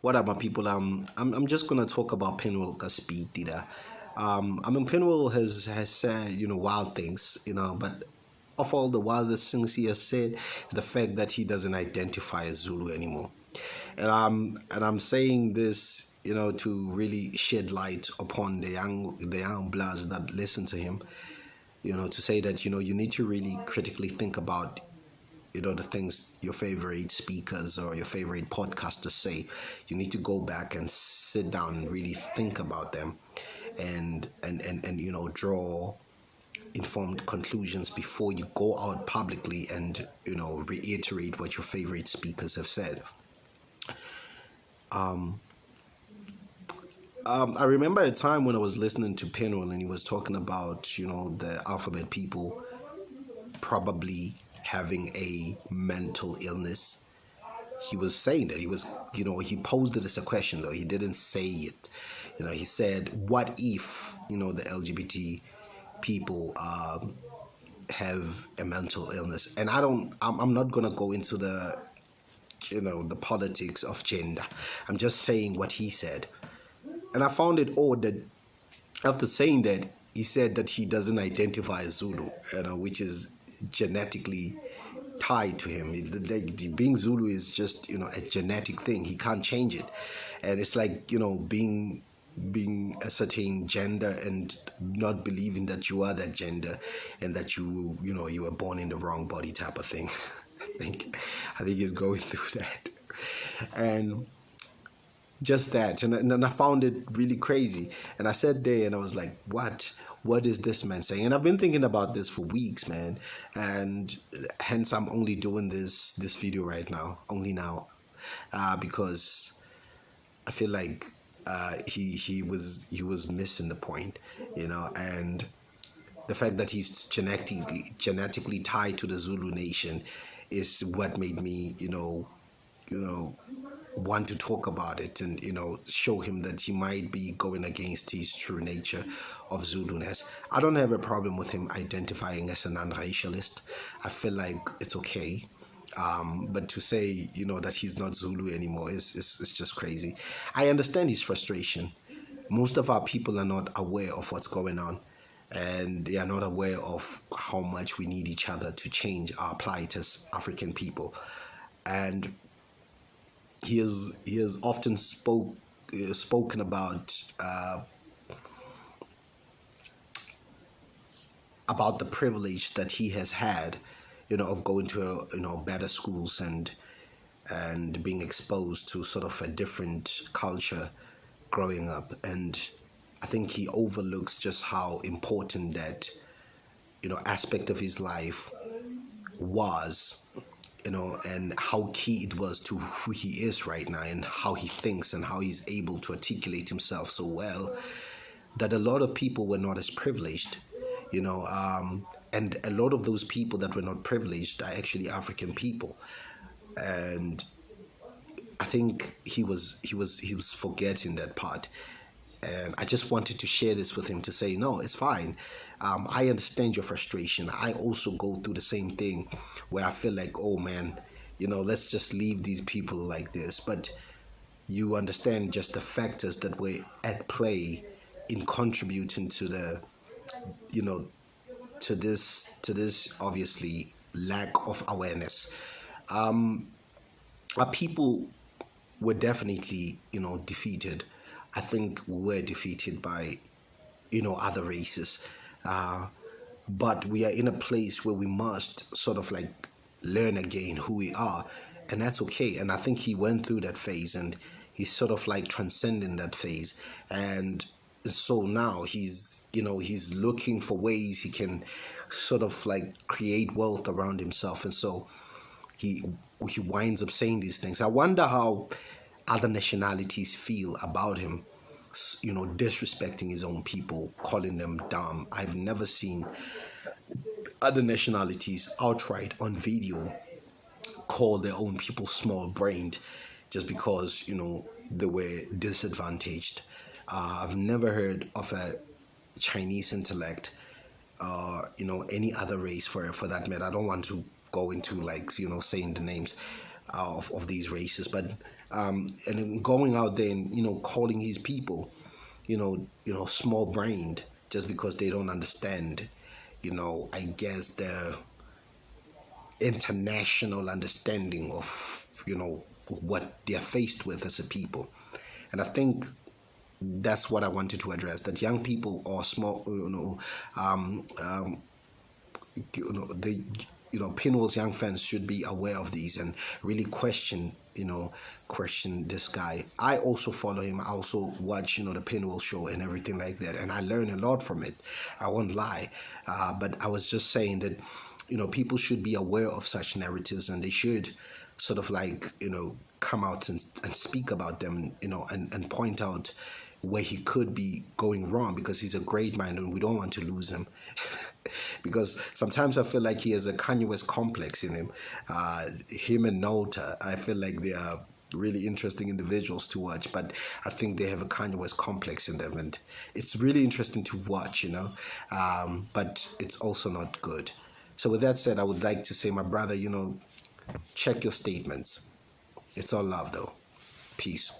What up, my people? I'm just gonna talk about Penuel Kaspitida. I mean, Penuel has said wild things, but of all the wildest things he has said is the fact that he doesn't identify as Zulu anymore, and I'm saying this to really shed light upon the young bloods that listen to him, to say that you need to really critically think about the things your favorite speakers or your favorite podcasters say. You need to go back and sit down and really think about them, and draw informed conclusions before you go out publicly and reiterate what your favorite speakers have said. I remember a time when I was listening to Penuel and he was talking about the alphabet people probably having a mental illness. He was saying that he posed it as a question, though he didn't say it. He said, what if the LGBT people have a mental illness? And I'm not gonna go into the politics of gender. I'm just saying what he said. And I found it odd that after saying that, he said that he doesn't identify as Zulu, which is genetically tied to him. Being Zulu is just a genetic thing. He can't change it, and it's like being a certain gender and not believing that you are that gender, and that you were born in the wrong body type of thing. I think he's going through that, and just that, and I found it really crazy. And I sat there and I was like, what is this man saying? And I've been thinking about this for weeks, man, and hence I'm only doing this video right now, only now, because I feel like he was missing the point, and the fact that he's genetically tied to the Zulu nation is what made me want to talk about it, and show him that he might be going against his true nature of Zuluness. I don't have a problem with him identifying as a non-racialist. I feel like it's okay, but to say that he's not Zulu anymore is just crazy. I understand his frustration. Most of our people are not aware of what's going on, and they are not aware of how much we need each other to change our plight as African people. And he has often spoken about the privilege that he has had, of going to better schools, and being exposed to sort of a different culture growing up. And I think he overlooks just how important that aspect of his life was, and how key it was to who he is right now, and how he thinks, and how he's able to articulate himself so well, that a lot of people were not as privileged, and a lot of those people that were not privileged are actually African people. And I think he was forgetting that part. And I just wanted to share this with him to say, no, it's fine. I understand your frustration. I also go through the same thing, where I feel like, oh man, let's just leave these people like this. But you understand just the factors that were at play in contributing to you know, to this obviously lack of awareness. Our people were definitely defeated. I think we were defeated by other races, but we are in a place where we must sort of like learn again who we are, and that's okay. And I think he went through that phase, and he's sort of like transcending that phase. And so now he's looking for ways he can sort of like create wealth around himself. And so he he winds up saying these things. I wonder how other nationalities feel about him, disrespecting his own people, calling them dumb. I've never seen other nationalities outright on video call their own people small-brained just because they were disadvantaged. I've never heard of a Chinese intellect, any other race for that matter. I don't want to go into like saying the names of these races, but and then going out there and calling his people, small brained just because they don't understand, I guess the international understanding of what they're faced with as a people. And I think that's what I wanted to address, that young people or small, the Pinwell's young fans should be aware of these and really question this guy. I also follow him. I also watch the Pinwell show and everything like that, and I learn a lot from it. I won't lie, but I was just saying that people should be aware of such narratives, and they should sort of like come out and speak about them, and point out where he could be going wrong, because he's a great man and we don't want to lose him. Because sometimes I feel like he has a Kanye West complex in him. Him and Nota, I feel like they are really interesting individuals to watch, but I think they have a Kanye West complex in them, and it's really interesting to watch, but it's also not good. So with that said, I would like to say, my brother, check your statements. It's all love, though. Peace.